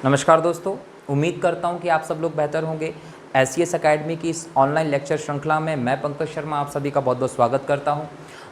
नमस्कार दोस्तों, उम्मीद करता हूं कि आप सब लोग बेहतर होंगे। एससीएस एकेडमी की इस ऑनलाइन लेक्चर श्रृंखला में मैं पंकज शर्मा आप सभी का बहुत बहुत स्वागत करता हूं।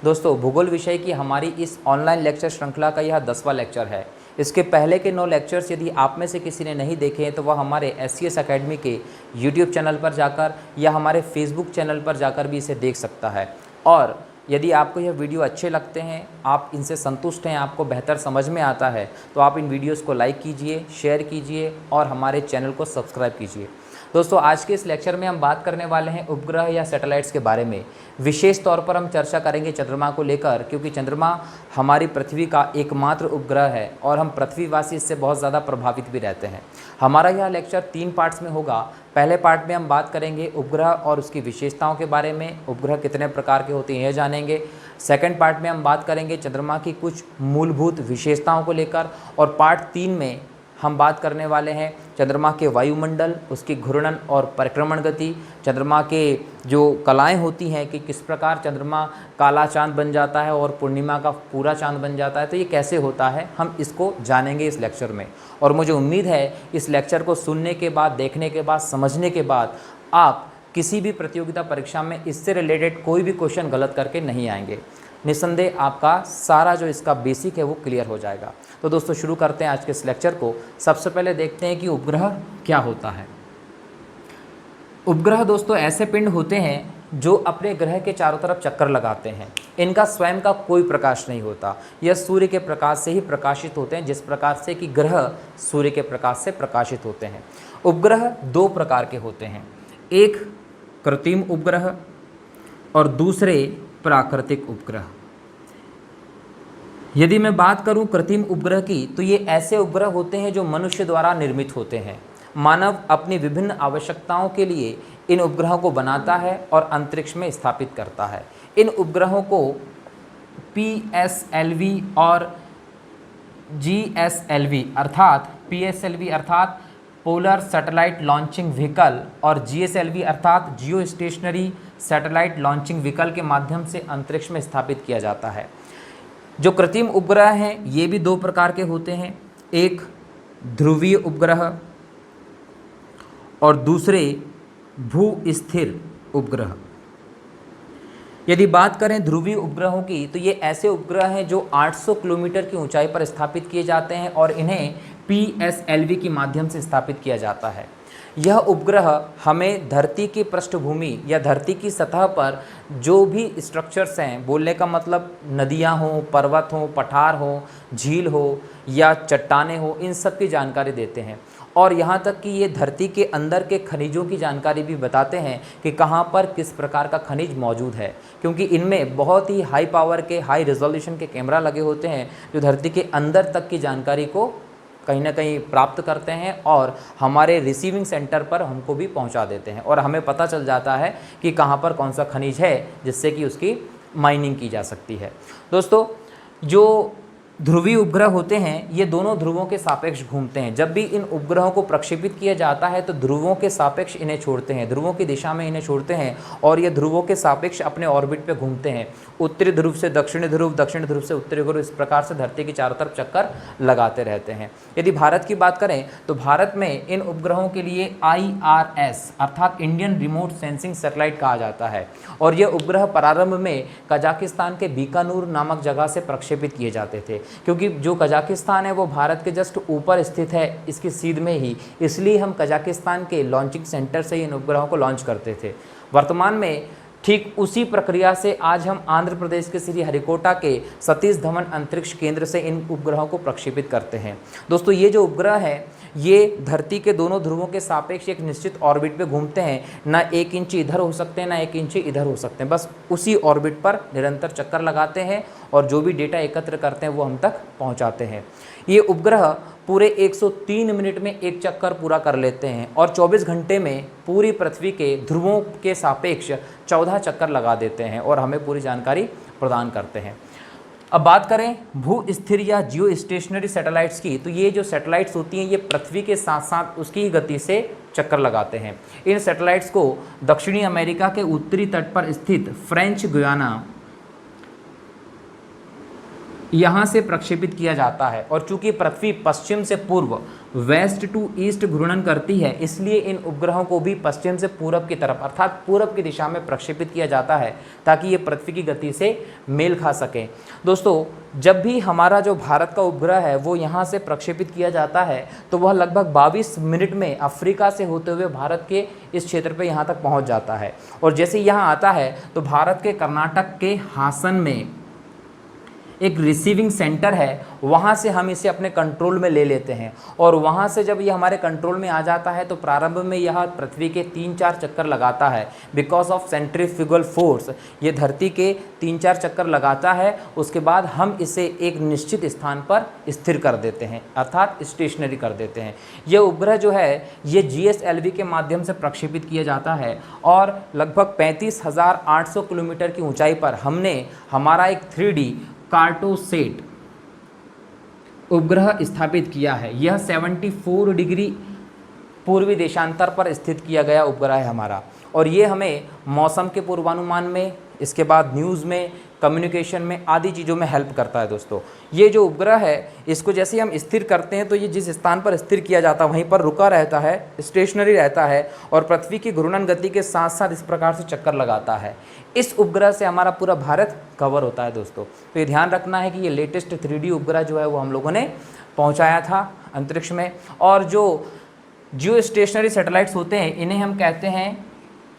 दोस्तों, भूगोल विषय की हमारी इस ऑनलाइन लेक्चर श्रृंखला का यह 10वां लेक्चर है। इसके पहले के 9 लेक्चर्स यदि आप में से किसी ने नहीं देखे हैं तो वह हमारे एससीएस एकेडमी के यूट्यूब चैनल पर जाकर या हमारे फेसबुक चैनल पर जाकर भी इसे देख सकता है। और यदि आपको यह वीडियो अच्छे लगते हैं, आप इनसे संतुष्ट हैं, आपको बेहतर समझ में आता है, तो आप इन वीडियोस को लाइक कीजिए, शेयर कीजिए और हमारे चैनल को सब्सक्राइब कीजिए। दोस्तों, आज के इस लेक्चर में हम बात करने वाले हैं उपग्रह या सैटेलाइट्स के बारे में। विशेष तौर पर हम चर्चा करेंगे चंद्रमा को लेकर, क्योंकि चंद्रमा हमारी पृथ्वी का एकमात्र उपग्रह है और हम पृथ्वीवासी इससे बहुत ज़्यादा प्रभावित भी रहते हैं। हमारा यह लेक्चर 3 पार्ट्स में होगा। पहले पार्ट में हम बात करेंगे उपग्रह और उसकी विशेषताओं के बारे में, उपग्रह कितने प्रकार के होते हैं यह जानेंगे। सेकंड पार्ट में हम बात करेंगे चंद्रमा की कुछ मूलभूत विशेषताओं को लेकर, और पार्ट 3 में हम बात करने वाले हैं चंद्रमा के वायुमंडल, उसकी घूर्णन और परिक्रमण गति, चंद्रमा के जो कलाएं होती हैं कि किस प्रकार चंद्रमा काला चांद बन जाता है और पूर्णिमा का पूरा चांद बन जाता है, तो ये कैसे होता है हम इसको जानेंगे इस लेक्चर में। और मुझे उम्मीद है इस लेक्चर को सुनने के बाद, देखने के बाद, समझने के बाद आप किसी भी प्रतियोगिता परीक्षा में इससे रिलेटेड कोई भी क्वेश्चन गलत करके नहीं आएंगे। निस्संदेह आपका सारा जो इसका बेसिक है वो क्लियर हो जाएगा। तो दोस्तों, शुरू करते हैं आज के इस लेक्चर को। सबसे पहले देखते हैं कि उपग्रह क्या होता है। उपग्रह दोस्तों ऐसे पिंड होते हैं जो अपने ग्रह के चारों तरफ चक्कर लगाते हैं। इनका स्वयं का कोई प्रकाश नहीं होता, यह सूर्य के प्रकाश से ही प्रकाशित होते हैं, जिस प्रकार से कि ग्रह सूर्य के प्रकाश से प्रकाशित होते हैं। उपग्रह 2 प्रकार के होते हैं, एक कृत्रिम उपग्रह और दूसरे प्राकृतिक उपग्रह। यदि मैं बात करूं कृत्रिम उपग्रह की, तो ये ऐसे उपग्रह होते हैं जो मनुष्य द्वारा निर्मित होते हैं। मानव अपनी विभिन्न आवश्यकताओं के लिए इन उपग्रहों को बनाता है और अंतरिक्ष में स्थापित करता है। इन उपग्रहों को PSLV और GSLV अर्थात PSLV अर्थात पोलर सैटेलाइट लॉन्चिंग व्हीकल और GSLV अर्थात जियो स्टेशनरी सैटेलाइट लॉन्चिंग व्हीकल के माध्यम से अंतरिक्ष में स्थापित किया जाता है। जो कृत्रिम उपग्रह हैं ये भी 2 प्रकार के होते हैं, एक ध्रुवीय उपग्रह और दूसरे भू-स्थिर उपग्रह। यदि बात करें ध्रुवीय उपग्रहों की, तो ये ऐसे उपग्रह हैं जो 800 किलोमीटर की ऊंचाई पर स्थापित किए जाते हैं और इन्हें PSLV के माध्यम से स्थापित किया जाता है। यह उपग्रह हमें धरती की पृष्ठभूमि या धरती की सतह पर जो भी स्ट्रक्चर्स हैं, बोलने का मतलब नदियां हों, पर्वत हों, पठार हों, झील हो या चट्टानें हो, इन सब की जानकारी देते हैं। और यहाँ तक कि ये धरती के अंदर के खनिजों की जानकारी भी बताते हैं कि कहाँ पर किस प्रकार का खनिज मौजूद है, क्योंकि इनमें बहुत ही हाई पावर के, हाई रिजोल्यूशन के कैमरा लगे होते हैं जो धरती के अंदर तक की जानकारी को कहीं ना कहीं प्राप्त करते हैं और हमारे रिसीविंग सेंटर पर हमको भी पहुंचा देते हैं और हमें पता चल जाता है कि कहां पर कौन सा खनिज है जिससे कि उसकी माइनिंग की जा सकती है। दोस्तों, जो ध्रुवीय उपग्रह होते हैं ये दोनों ध्रुवों के सापेक्ष घूमते हैं। जब भी इन उपग्रहों को प्रक्षेपित किया जाता है तो ध्रुवों के सापेक्ष इन्हें छोड़ते हैं, ध्रुवों की दिशा में इन्हें छोड़ते हैं और ये ध्रुवों के सापेक्ष अपने ऑर्बिट पे घूमते हैं। उत्तरी ध्रुव से दक्षिणी ध्रुव, दक्षिण ध्रुव से उत्तरी ध्रुव, इस प्रकार से धरती के चारों तरफ चक्कर लगाते रहते हैं। यदि भारत की बात करें तो भारत में इन उपग्रहों के लिए IRS अर्थात इंडियन रिमोट सेंसिंग सैटेलाइट कहा जाता है और ये उपग्रह प्रारंभ में कजाकिस्तान के बीकानूर नामक जगह से प्रक्षेपित किए जाते थे, क्योंकि जो कजाकिस्तान है वो भारत के जस्ट ऊपर स्थित है, इसकी सीध में ही, इसलिए हम कजाकिस्तान के लॉन्चिंग सेंटर से इन उपग्रहों को लॉन्च करते थे। वर्तमान में ठीक उसी प्रक्रिया से आज हम आंध्र प्रदेश के श्रीहरिकोटा के सतीश धवन अंतरिक्ष केंद्र से इन उपग्रहों को प्रक्षेपित करते हैं। दोस्तों, ये जो उपग्रह है ये धरती के दोनों ध्रुवों के सापेक्ष एक निश्चित ऑर्बिट पे घूमते हैं। ना 1 इंच इधर हो सकते हैं, ना 1 इंच इधर हो सकते हैं, बस उसी ऑर्बिट पर निरंतर चक्कर लगाते हैं और जो भी डेटा एकत्र करते हैं वो हम तक पहुंचाते हैं। ये उपग्रह पूरे 103 मिनट में एक चक्कर पूरा कर लेते हैं और 24 घंटे में पूरी पृथ्वी के ध्रुवों के सापेक्ष 14 चक्कर लगा देते हैं और हमें पूरी जानकारी प्रदान करते हैं। अब बात करें भू स्थिर या जियो स्टेशनरी सैटेलाइट्स की, तो ये जो सैटेलाइट्स होती हैं ये पृथ्वी के साथ साथ उसकी ही गति से चक्कर लगाते हैं। इन सैटेलाइट्स को दक्षिणी अमेरिका के उत्तरी तट पर स्थित फ्रेंच गुयाना यहाँ से प्रक्षेपित किया जाता है और चूंकि पृथ्वी पश्चिम से पूर्व वेस्ट टू ईस्ट घूर्णन करती है, इसलिए इन उपग्रहों को भी पश्चिम से पूरब की तरफ अर्थात पूरब की दिशा में प्रक्षेपित किया जाता है ताकि ये पृथ्वी की गति से मेल खा सके। दोस्तों, जब भी हमारा जो भारत का उपग्रह है वो यहाँ से प्रक्षेपित किया जाता है तो वह लगभग 22 मिनट में अफ्रीका से होते हुए भारत के इस क्षेत्र पे यहाँ तक पहुँच जाता है। और जैसे यहाँ आता है तो भारत के कर्नाटक के हासन में एक रिसीविंग सेंटर है, वहाँ से हम इसे अपने कंट्रोल में ले लेते हैं। और वहाँ से जब ये हमारे कंट्रोल में आ जाता है तो प्रारंभ में यह पृथ्वी के 3-4 चक्कर लगाता है। बिकॉज ऑफ सेंट्रीफ्यूगल फोर्स ये धरती के 3-4 चक्कर लगाता है। उसके बाद हम इसे एक निश्चित स्थान पर स्थिर कर देते हैं अर्थात स्टेशनरी कर देते हैं। ये उपग्रह जो है ये GSLV के माध्यम से प्रक्षेपित किया जाता है और लगभग 35,800 किलोमीटर की ऊंचाई पर हमने हमारा एक 3D कार्टोसेट उपग्रह स्थापित किया है। यह 74 डिग्री पूर्वी देशांतर पर स्थित किया गया उपग्रह है हमारा। और ये हमें मौसम के पूर्वानुमान में, इसके बाद न्यूज़ में, कम्युनिकेशन में आदि चीज़ों में हेल्प करता है। दोस्तों, ये जो उपग्रह है इसको जैसे हम स्थिर करते हैं तो ये जिस स्थान पर स्थिर किया जाता है वहीं पर रुका रहता है, स्टेशनरी रहता है और पृथ्वी की घूर्णन गति के साथ साथ इस प्रकार से चक्कर लगाता है। इस उपग्रह से हमारा पूरा भारत कवर होता है। दोस्तों, तो ये ध्यान रखना है कि ये लेटेस्ट 3D उपग्रह जो है वो हम लोगों ने पहुँचाया था अंतरिक्ष में। और जो जियो स्टेशनरी सैटेलाइट्स होते हैं इन्हें हम कहते हैं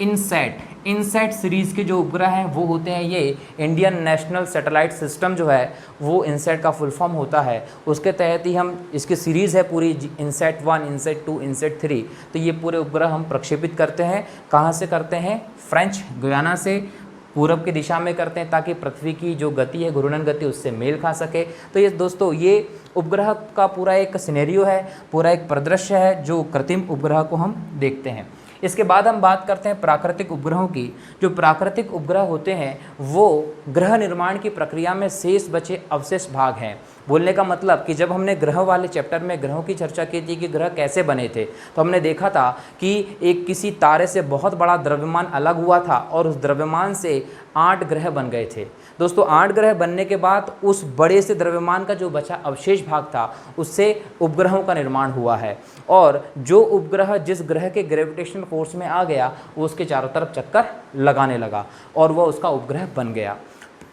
इनसैट सीरीज़ के जो उपग्रह हैं वो होते हैं ये इंडियन नेशनल सैटेलाइट सिस्टम जो है वो इनसैट का फुल फॉर्म होता है। उसके तहत ही हम इसकी सीरीज़ है पूरी इनसैट 1, इनसैट 2, इनसैट 3। तो ये पूरे उपग्रह हम प्रक्षेपित करते हैं। कहाँ से करते हैं? फ्रेंच गुयाना से पूरब की दिशा में करते हैं ताकि पृथ्वी की जो गति है, घूर्णन गति, उससे मेल खा सके। तो ये दोस्तों ये उपग्रह का पूरा एक सिनेरियो है, पूरा एक परिदृश्य है जो कृत्रिम उपग्रह को हम देखते हैं। इसके बाद हम बात करते हैं प्राकृतिक उपग्रहों की। जो प्राकृतिक उपग्रह होते हैं वो ग्रह निर्माण की प्रक्रिया में शेष बचे अवशेष भाग हैं। बोलने का मतलब कि जब हमने ग्रह वाले चैप्टर में ग्रहों की चर्चा की थी कि ग्रह कैसे बने थे तो हमने देखा था कि एक किसी तारे से बहुत बड़ा द्रव्यमान अलग हुआ था और उस द्रव्यमान से 8 ग्रह बन गए थे। दोस्तों, 8 ग्रह बनने के बाद उस बड़े से द्रव्यमान का जो बचा अवशेष भाग था उससे उपग्रहों का निर्माण हुआ है। और जो उपग्रह जिस ग्रह के ग्रेविटेशनल फोर्स में आ गया वो उसके चारों तरफ चक्कर लगाने लगा और वह उसका उपग्रह बन गया।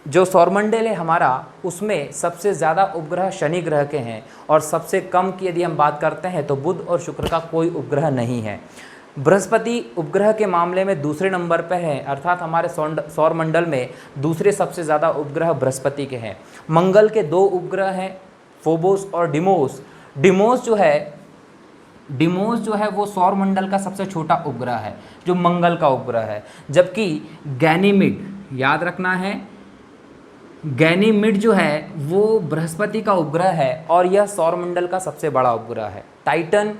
जो सौरमंडल है हमारा उसमें सबसे ज़्यादा उपग्रह शनि ग्रह के हैं और सबसे कम की यदि हम बात करते हैं तो बुध और शुक्र का कोई उपग्रह नहीं है। बृहस्पति उपग्रह के मामले में दूसरे नंबर पर है अर्थात हमारे सौरमंडल में दूसरे सबसे ज़्यादा उपग्रह बृहस्पति के हैं। मंगल के 2 उपग्रह हैं, फोबोस और डिमोस। डिमोस जो है वो सौरमंडल का सबसे छोटा उपग्रह है जो मंगल का उपग्रह है। जबकि गैनीमिड, याद रखना है, गैनीमिड जो है वो बृहस्पति का उपग्रह है और यह सौरमंडल का सबसे बड़ा उपग्रह है। टाइटन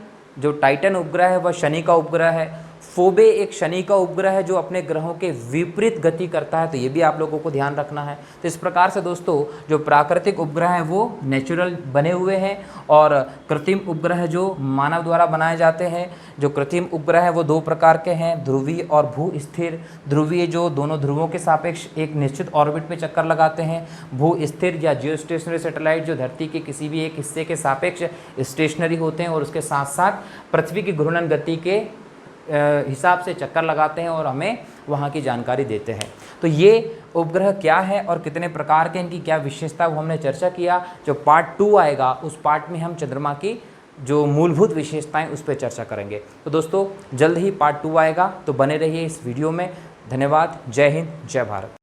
उपग्रह है वह शनि का उपग्रह है। फोबे एक शनि का उपग्रह है जो अपने ग्रहों के विपरीत गति करता है, तो ये भी आप लोगों को ध्यान रखना है। तो इस प्रकार से दोस्तों जो प्राकृतिक उपग्रह हैं वो नेचुरल बने हुए हैं और कृत्रिम उपग्रह जो मानव द्वारा बनाए जाते हैं। जो कृत्रिम उपग्रह हैं वो 2 प्रकार के हैं, ध्रुवीय और भू स्थिर। ध्रुवीय जो दोनों ध्रुवों के सापेक्ष एक निश्चित ऑर्बिट पे चक्कर लगाते हैं। भू स्थिर या जियो स्टेशनरी सैटेलाइट जो धरती के किसी भी एक हिस्से के सापेक्ष स्टेशनरी होते हैं और उसके साथ साथ पृथ्वी की घूर्णन गति के हिसाब से चक्कर लगाते हैं और हमें वहाँ की जानकारी देते हैं। तो ये उपग्रह क्या है और कितने प्रकार के, इनकी क्या विशेषता, वो हमने चर्चा किया। जो पार्ट 2 आएगा उस पार्ट में हम चंद्रमा की जो मूलभूत विशेषताएं उस पर चर्चा करेंगे। तो दोस्तों जल्द ही पार्ट 2 आएगा, तो बने रहिए इस वीडियो में। धन्यवाद। जय हिंद, जय भारत।